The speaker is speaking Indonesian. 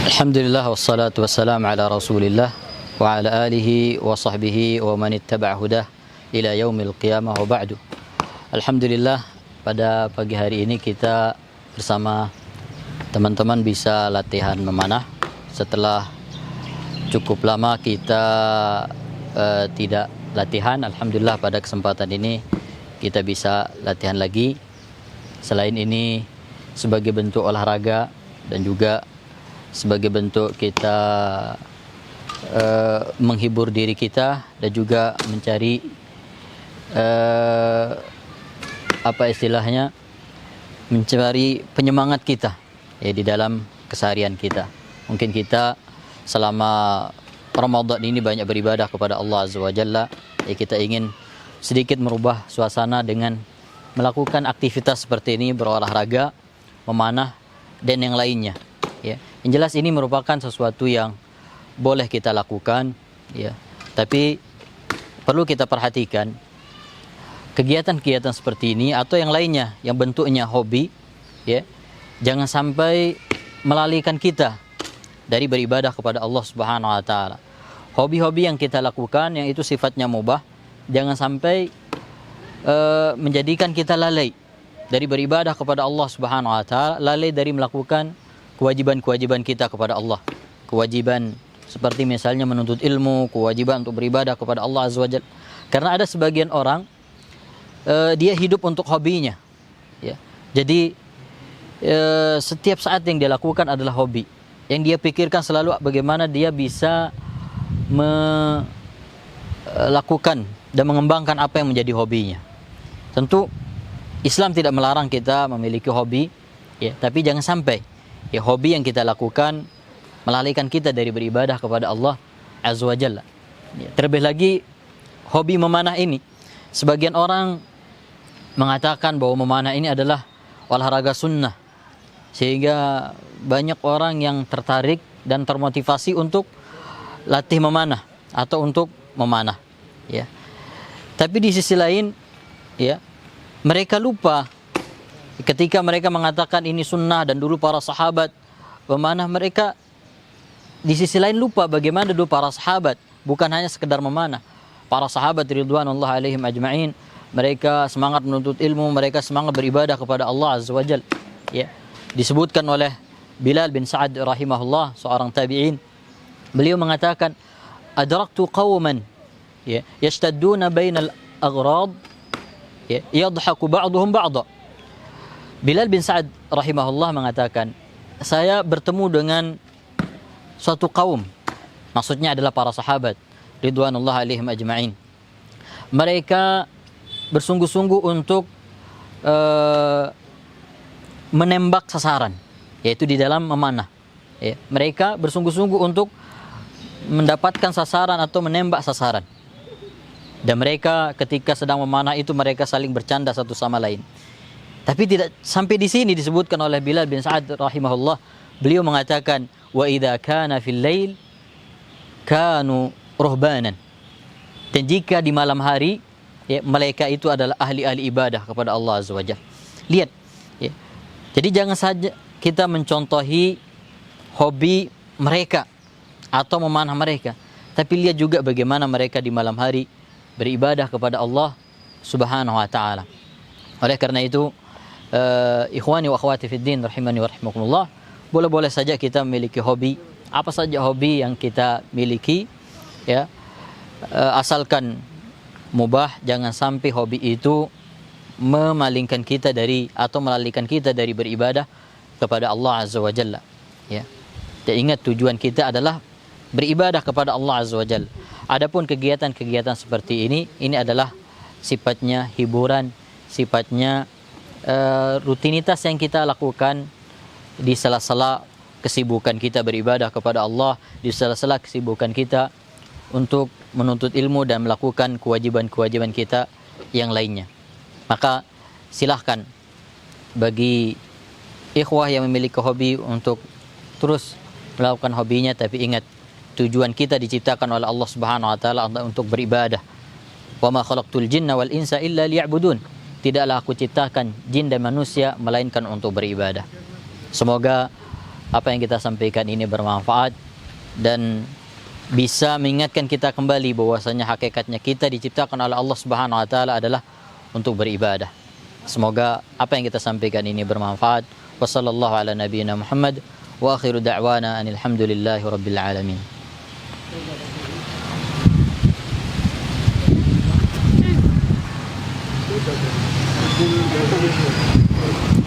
Alhamdulillah wassalatu wassalamu ala Rasulillah wa ala alihi wa sahbihi wa man ittaba'a hudah ila yaumil qiyamah wa ba'du. Alhamdulillah, pada pagi hari ini kita bersama teman-teman bisa latihan memanah. Setelah cukup lama kita tidak latihan, alhamdulillah pada kesempatan ini kita bisa latihan lagi. Selain ini sebagai bentuk olahraga dan juga sebagai bentuk kita menghibur diri kita dan juga mencari mencari penyemangat kita ya di dalam keseharian kita. Mungkin kita selama Ramadan ini banyak beribadah kepada Allah Azza wa Jalla, ya kita ingin sedikit merubah suasana dengan melakukan aktivitas seperti ini, berolahraga, memanah dan yang lainnya. Ya, yang jelas ini merupakan sesuatu yang boleh kita lakukan, ya. Tapi perlu kita perhatikan kegiatan-kegiatan seperti ini atau yang lainnya yang bentuknya hobi, ya, jangan sampai melalaikan kita dari beribadah kepada Allah Subhanahu wa taala. Hobi-hobi yang kita lakukan yang itu sifatnya mubah, jangan sampai menjadikan kita lalai dari beribadah kepada Allah Subhanahu wa taala, lalai dari melakukan kewajiban-kewajiban kita kepada Allah. Kewajiban seperti misalnya menuntut ilmu, kewajiban untuk beribadah kepada Allah Azza wa Jalla. Karena ada sebagian orang dia hidup untuk hobinya, ya. Jadi setiap saat yang dia lakukan adalah hobi. Yang dia pikirkan selalu bagaimana dia bisa melakukan dan mengembangkan apa yang menjadi hobinya. Tentu Islam tidak melarang kita memiliki hobi, ya, tapi jangan sampai ya hobi yang kita lakukan melalaikan kita dari beribadah kepada Allah Azza wa Jalla. Ya, terlebih lagi hobi memanah ini, sebagian orang mengatakan bahwa memanah ini adalah olahraga sunnah, sehingga banyak orang yang tertarik dan termotivasi untuk latih memanah atau untuk memanah, ya. Tapi di sisi lain, ya, mereka lupa ketika mereka mengatakan ini sunnah dan dulu para sahabat memanah, mereka di sisi lain lupa bagaimana dulu para sahabat bukan hanya sekedar memanah. Para sahabat ridwanullah alaihim ajma'in, mereka semangat menuntut ilmu, mereka semangat beribadah kepada Allah Azza wa Jalla. Ya. Disebutkan oleh Bilal bin Sa'ad rahimahullah, seorang tabi'in. Beliau mengatakan, "Adraktu qauman ya yashtadduna bainal aghrad ya yadhaku ba'dhum ba'dha." Bilal bin Sa'ad rahimahullah mengatakan, saya bertemu dengan suatu kaum, maksudnya adalah para sahabat ridwanullah alaihim ajma'in. Mereka bersungguh-sungguh untuk menembak sasaran, yaitu di dalam memanah. Ya, mereka bersungguh-sungguh untuk mendapatkan sasaran atau menembak sasaran. Dan mereka ketika sedang memanah itu mereka saling bercanda satu sama lain. Tapi tidak sampai di sini disebutkan oleh Bilal bin Sa'ad rahimahullah, beliau mengatakan, wa idza kana fil lail kanu ruhbanan. Dan jika di malam hari, ya, mereka itu adalah ahli-ahli ibadah kepada Allah Azza wa Jalla. Lihat, ya. Jadi jangan saja kita mencontohi hobi mereka atau memanah mereka, tapi lihat juga bagaimana mereka di malam hari beribadah kepada Allah Subhanahu wa taala. Oleh karena itu, ikhwani wa akhwati fid din rahimani wa rahimakumullah, boleh-boleh saja kita memiliki hobi, apa saja hobi yang kita miliki, ya, asalkan mubah, jangan sampai hobi itu memalingkan kita dari atau melalaikan kita dari beribadah kepada Allah Azza wa Jalla, ya. Dan ingat, tujuan kita adalah beribadah kepada Allah Azza wa Jalla. Adapun kegiatan-kegiatan seperti ini adalah sifatnya hiburan, sifatnya rutinitas yang kita lakukan di sela-sela kesibukan kita beribadah kepada Allah, di sela-sela kesibukan kita untuk menuntut ilmu dan melakukan kewajiban-kewajiban kita yang lainnya. Maka silahkan bagi ikhwah yang memiliki hobi untuk terus melakukan hobinya, tapi ingat, tujuan kita diciptakan oleh Allah Subhanahu wa taala untuk beribadah. Wa ma khalaqtul jinna wal insa illa liya'budun. Tidaklah aku ciptakan jin dan manusia melainkan untuk beribadah. Semoga apa yang kita sampaikan ini bermanfaat dan bisa mengingatkan kita kembali bahwasanya hakikatnya kita diciptakan oleh Allah Subhanahu wa taala adalah untuk beribadah. Semoga apa yang kita sampaikan ini bermanfaat. Wassallallahu ala nabiyyina Muhammad wa akhiru da'wana anil hamdulillahi rabbil alamin. Thank you.